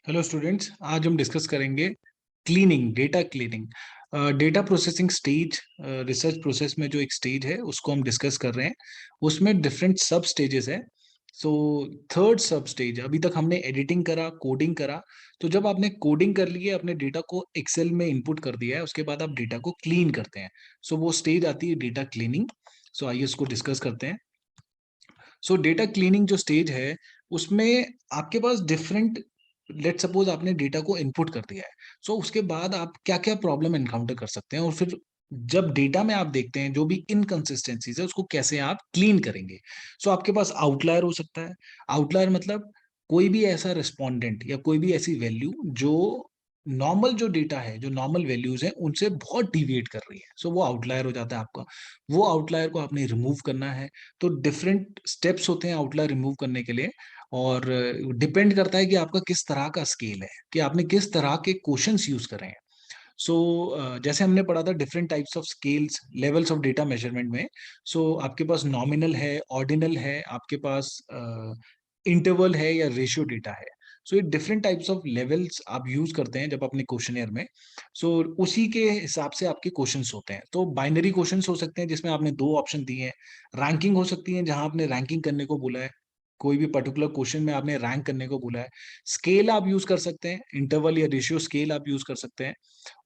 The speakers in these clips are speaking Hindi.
हेलो स्टूडेंट्स, आज हम डिस्कस करेंगे cleaning, data cleaning. Data processing stage, research process में जो एक स्टेज है उसको हम डिस्कस कर रहे हैं। उसमें डिफरेंट सब स्टेजेस है। सो थर्ड सब स्टेज, अभी तक हमने एडिटिंग करा, कोडिंग करा। तो जब आपने कोडिंग कर ली है, अपने डेटा को एक्सेल में इनपुट कर दिया है, उसके बाद आप डेटा को क्लीन करते हैं। सो वो स्टेज आती है डेटा क्लीनिंग। सो आइए उसको डिस्कस करते हैं। सो डेटा क्लीनिंग जो स्टेज है, उसमें आपके पास डिफरेंट, लेट सपोज आपने डेटा को इनपुट कर दिया है। सो उसके बाद आप क्या क्या प्रॉब्लम एनकाउंटर कर सकते हैं, और फिर जब डेटा में आप देखते हैं जो भी इनकंसिस्टेंसीज है उसको कैसे आप क्लीन करेंगे। सो आपके पास आउटलायर हो सकता है। आउटलायर मतलब कोई भी ऐसा रिस्पॉन्डेंट या कोई भी ऐसी वैल्यू जो नॉर्मल जो डेटा है, जो नॉर्मल वैल्यूज है उनसे बहुत डिविएट कर रही है। सो वो आउटलायर हो जाता है आपका। वो आउटलायर को आपने रिमूव करना है। तो डिफरेंट स्टेप्स होते हैं आउटलायर रिमूव करने के लिए। और डिपेंड करता है कि आपका किस तरह का स्केल है, कि आपने किस तरह के क्वेश्चंस यूज कर रहे हैं। सो जैसे हमने पढ़ा था different types of scales, levels of data measurement में। सो आपके पास नॉमिनल है, ऑर्डिनल है, आपके पास इंटरवल है या रेशियो डेटा है। सो ये डिफरेंट टाइप्स ऑफ लेवल्स आप यूज करते हैं जब अपने क्वेश्चनियर में। सो उसी के हिसाब से आपके क्वेश्चंस होते हैं। तो बाइनरी क्वेश्चंस हो सकते हैं जिसमें आपने दो ऑप्शन दिए हैं। रैंकिंग हो सकती है जहां आपने रैंकिंग करने को बोला है, कोई भी पर्टिकुलर क्वेश्चन में आपने रैंक करने को बोला है। स्केल आप यूज कर सकते हैं, इंटरवल या रेशियो स्केल आप यूज कर सकते हैं।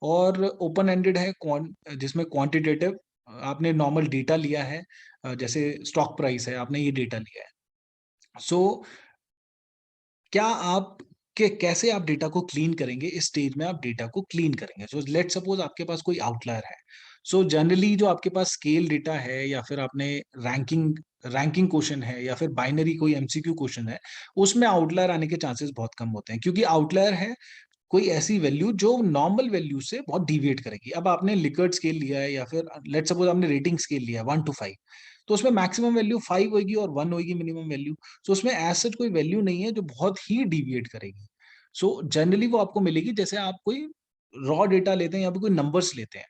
और ओपन एंडेड है, जिसमें क्वांटिटेटिव, आपने नॉर्मल डेटा लिया है, जैसे स्टॉक प्राइस है, आपने ये डेटा लिया है। सो क्या आप के कैसे आप डेटा को क्लीन करेंगे, इस स्टेज में आप डेटा को क्लीन करेंगे। सो लेट सपोज आपके पास कोई आउटलायर है। सो जनरली जो आपके पास स्केल डेटा है, या फिर आपने रैंकिंग रैंकिंग क्वेश्चन है, या फिर बाइनरी कोई एमसीक्यू क्वेश्चन है, उसमें आउटलायर आने के चांसेस बहुत कम होते हैं, क्योंकि आउटलायर है कोई ऐसी वैल्यू जो नॉर्मल वैल्यू से बहुत डिविएट करेगी। अब आपने लिकर्ट स्केल लिया है, या फिर लेट सपोज आपने रेटिंग स्केल लिया है 1 to 5। तो उसमें मैक्सिमम वैल्यू 5 होगी और 1 होगी मिनिमम वैल्यू। सो उसमें एज सच कोई वैल्यू नहीं है जो बहुत ही डिविएट करेगी। सो जनरली वो आपको मिलेगी जैसे आप कोई रॉ डेटा लेते हैं या फिर कोई नंबर्स लेते हैं,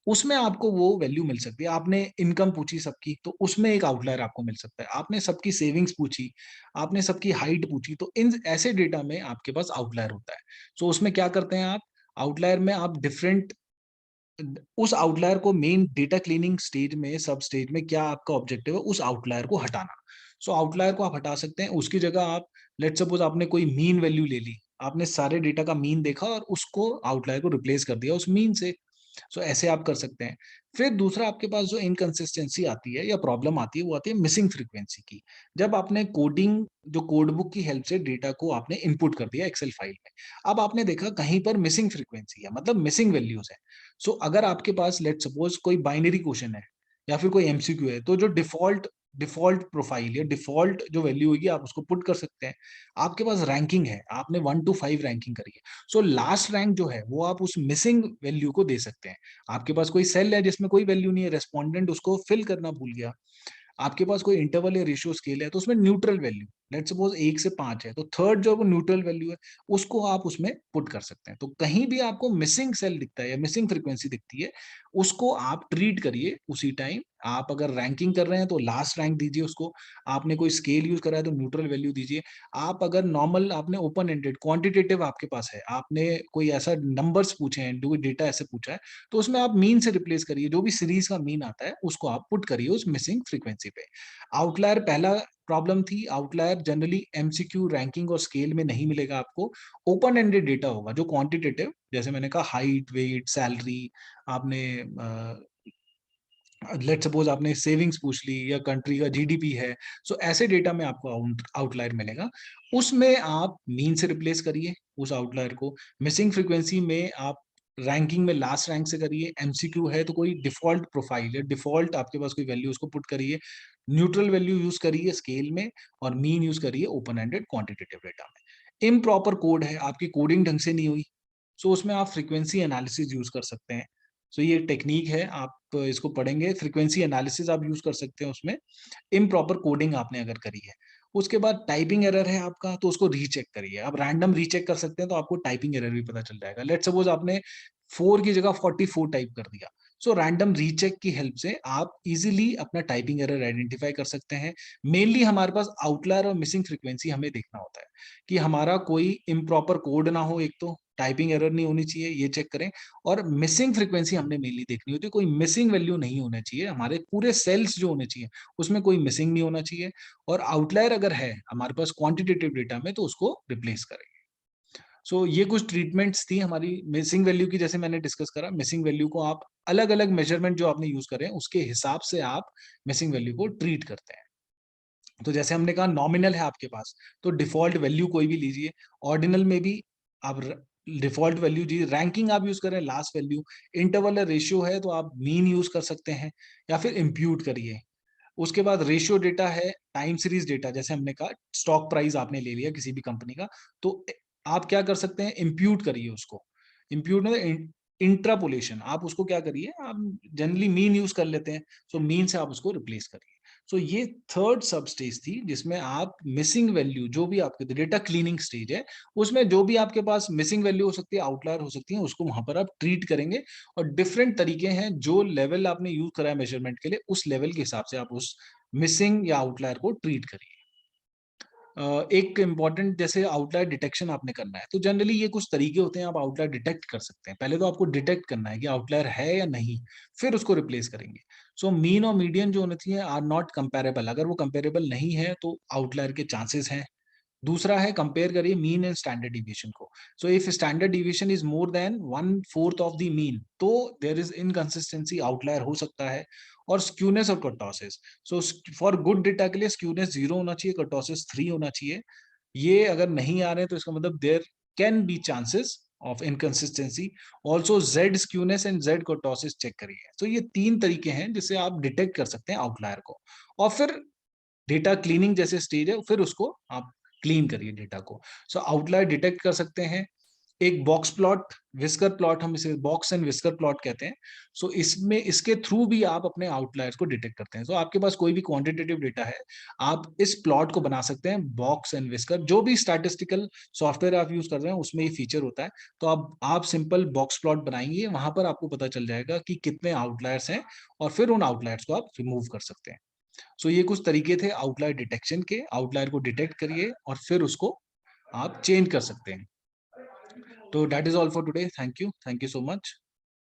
उसमें आपको वो वैल्यू मिल सकती है। आपने इनकम पूछी सबकी, तो उसमें एक आउटलायर आपको मिल सकता है। आपने सबकी सेविंग्स पूछी, आपने सबकी हाइट पूछी, तो इन ऐसे डेटा में आपके पास आउटलायर होता है। सो उसमें क्या करते हैं आप, आउटलायर में आप डिफरेंट, उस आउटलायर को मेन डेटा क्लीनिंग स्टेज में, सब स्टेज में क्या आपका ऑब्जेक्टिव है, उस आउटलायर को हटाना। सो आउटलायर को आप हटा सकते हैं। उसकी जगह आप, लेट सपोज आपने कोई मीन वैल्यू ले ली, आपने सारे डेटा का मीन देखा और उसको आउटलायर को रिप्लेस कर दिया उस मीन से। सो ऐसे आप कर सकते हैं। फिर दूसरा आपके पास जो इनकंसिस्टेंसी आती है या प्रॉब्लम आती है, वो आती है मिसिंग फ्रीक्वेंसी की। जब आपने कोडिंग, जो कोड बुक की हेल्प से डेटा को आपने इनपुट कर दिया एक्सेल फाइल में, अब आपने देखा कहीं पर मिसिंग फ्रीक्वेंसी है, मतलब मिसिंग वैल्यूज है। सो अगर आपके पास लेट सपोज कोई बाइनरी क्वेश्चन है या फिर कोई एमसीक्यू है, तो जो डिफॉल्ट डिफॉल्ट प्रोफाइल या डिफॉल्ट जो वैल्यू होगी आप उसको पुट कर सकते हैं। आपके पास रैंकिंग है, आपने 1 to 5 रैंकिंग करी है। सो लास्ट रैंक जो है वो आप उस मिसिंग वैल्यू को दे सकते हैं। आपके पास कोई सेल है जिसमें कोई वैल्यू नहीं है, रेस्पोंडेंट उसको फिल करना भूल गया। आपके पास कोई इंटरवल या रेशियो स्केल है, तो उसमें न्यूट्रल वैल्यू, लेट सपोज 1 से 5 है, तो थर्ड जो न्यूट्रल वैल्यू है उसको आप उसमें पुट कर सकते हैं। तो कहीं भी आपको मिसिंग सेल दिखता है या मिसिंग फ्रीक्वेंसी दिखती है, उसको आप ट्रीट करिए उसी टाइम। आप अगर रैंकिंग कर रहे हैं तो लास्ट रैंक दीजिए उसको। आपने कोई स्केल यूज करा है तो न्यूट्रल वैल्यू दीजिए। आप अगर नॉर्मल, आपने ओपन एंडेड क्वांटिटेटिव आपके पास है, आपने कोई ऐसा नंबर्स पूछे हैं, कोई डेटा ऐसे पूछा है, तो उसमें आप मीन से रिप्लेस करिए। जो भी सीरीज का मीन आता है उसको आप पुट करिए उस मिसिंग फ्रीक्वेंसी पे। आउटलायर पहला प्रॉब्लम थी। आउटलायर जनरली एमसीक्यू, रैंकिंग और स्केल में नहीं मिलेगा आपको। ओपन एंडेड डेटा होगा जो क्वांटिटेटिव, जैसे मैंने कहा हाइट, वेट, सैलरी, आपने लेट सपोज आपने सेविंग्स पूछ ली या कंट्री का जीडीपी है। सो ऐसे डेटा में आपको आउटलायर मिलेगा। उसमें आप मीन से रिप्लेस करिए उस आउटलायर को। मिसिंग फ्रीक्वेंसी में आप रैंकिंग में लास्ट रैंक से करिए। एमसीक्यू है तो कोई डिफॉल्ट प्रोफाइल है, डिफॉल्ट आपके पास कोई वैल्यू, उसको पुट करिए। न्यूट्रल वैल्यू यूज करिए स्केल में, और मीन यूज करिए ओपन एंडेड क्वांटिटेटिव डेटा में। इम्प्रॉपर कोड है, आपकी कोडिंग ढंग से नहीं हुई, सो उसमें आप फ्रीक्वेंसी एनालिसिस यूज कर सकते हैं। सो ये टेक्निक है, आप इसको पढ़ेंगे, फ्रीक्वेंसी एनालिसिस आप यूज कर सकते हैं उसमें। इम्प्रॉपर कोडिंग आपने अगर करी है, उसके बाद टाइपिंग एरर है आपका, तो उसको रीचेक करिए। आप रैंडम रीचेक कर सकते हैं, तो आपको टाइपिंग एरर भी पता चल जाएगा। लेट सपोज आपने 4 की जगह 44 टाइप कर दिया, सो रैंडम रीचेक की हेल्प से आप इजीली अपना टाइपिंग एरर आइडेंटिफाई कर सकते हैं। मेनली हमारे पास आउटलायर और मिसिंग फ्रीक्वेंसी हमें देखना होता है कि हमारा कोई इम्प्रॉपर कोड ना हो, एक तो टाइपिंग एरर नहीं होनी चाहिए, ये चेक करें। और मिसिंग फ्रीक्वेंसी हमने मेनली देखनी होती है, कोई मिसिंग वैल्यू नहीं होना चाहिए, हमारे पूरे सेल्स जो होने चाहिए उसमें कोई मिसिंग नहीं होना चाहिए। और आउटलायर अगर है हमारे पास क्वांटिटेटिव डेटा में, तो उसको रिप्लेस करें। सो ये कुछ ट्रीटमेंट्स थी हमारी मिसिंग वैल्यू की। जैसे मैंने डिस्कस करा, मिसिंग वैल्यू को आप अलग अलग मेजरमेंट जो आपने यूज करे हैं उसके हिसाब से आप मिसिंग वैल्यू को ट्रीट करते हैं। तो जैसे हमने कहा नॉमिनल है आपके पास, तो डिफॉल्ट वैल्यू कोई भी लीजिए। ऑर्डिनल में भी आप डिफॉल्ट वैल्यू जी, रैंकिंग आप यूज करें लास्ट वैल्यू। इंटरवल रेशियो है तो आप मीन यूज कर सकते हैं या फिर इम्प्यूट करिए। उसके बाद रेशियो डेटा है, टाइम सीरीज डेटा, जैसे हमने कहा स्टॉक प्राइस आपने ले लिया किसी भी कंपनी का, तो आप क्या कर सकते हैं, इम्प्यूट करिए उसको। इम्प्यूट मतलब इंट्रापोलेशन, आप उसको क्या करिए, आप जनरली मीन यूज कर लेते हैं, सो मीन से आप उसको रिप्लेस करिए। सो ये थर्ड सब स्टेज थी जिसमें आप मिसिंग वैल्यू जो भी आपके डेटा क्लीनिंग स्टेज है, उसमें जो भी आपके पास मिसिंग वैल्यू हो सकती है, आउटलायर हो सकती है, उसको वहां पर आप ट्रीट करेंगे। और डिफरेंट तरीके हैं, जो लेवल आपने यूज करा है मेजरमेंट के लिए, उस लेवल के हिसाब से आप उस मिसिंग या आउटलायर को ट्रीट करिए। एक इम्पॉर्टेंट, जैसे आउटलायर डिटेक्शन आपने करना है, तो जनरली ये कुछ तरीके होते हैं आप आउटलायर डिटेक्ट कर सकते हैं। पहले तो आपको डिटेक्ट करना है कि आउटलायर है या नहीं, फिर उसको रिप्लेस करेंगे। सो मीन और मीडियन जो होनी चाहिए आर नॉट कंपेरेबल, अगर वो कंपेरेबल नहीं है तो आउटलायर के चांसेस हैं। दूसरा है, कंपेयर करिए मीन एंड स्टैंडर्ड डिविएशन को। So if standard deviation is more than 1/4 of the mean, तो देयर इज इनकंसिस्टेंसी, आउटलायर हो सकता है। और स्क्यूनेस और kurtosis, so for good data के लिए स्क्यूनेस 0 होना चाहिए, कर्टोसिस 3 होना चाहिए। ये अगर नहीं आ रहे हैं तो इसका मतलब there can be chances of inconsistency. Also z skewness and z kurtosis check करिए। तो ये 3 तरीके हैं जिससे आप डिटेक्ट कर सकते हैं आउटलायर को। और फिर डेटा क्लीनिंग जैसे स्टेज है, फिर उसको आप क्लीन करिए डेटा को। सो आउटलायर डिटेक्ट कर सकते हैं। एक बॉक्स प्लॉट, विस्कर प्लॉट, हम इसे बॉक्स एंड विस्कर प्लॉट कहते हैं। सो इसमें इसके थ्रू भी आप अपने आउटलायर्स को डिटेक्ट करते हैं। तो आपके पास कोई भी क्वांटिटेटिव डेटा है, आप इस प्लॉट को बना सकते हैं, बॉक्स एंड विस्कर, जो भी स्टैटिस्टिकल सॉफ्टवेयर आप यूज कर रहे हैं उसमें ये फीचर होता है। तो आप सिंपल बॉक्स प्लॉट बनाएंगे, वहां पर आपको पता चल जाएगा कि कितने आउटलायर्स हैं, और फिर उन आउटलायर्स को आप रिमूव कर सकते हैं। सो ये कुछ तरीके थे आउटलायर डिटेक्शन के। आउटलायर को डिटेक्ट करिए और फिर उसको आप चेंज कर सकते हैं। तो that is all for today. Thank you so much.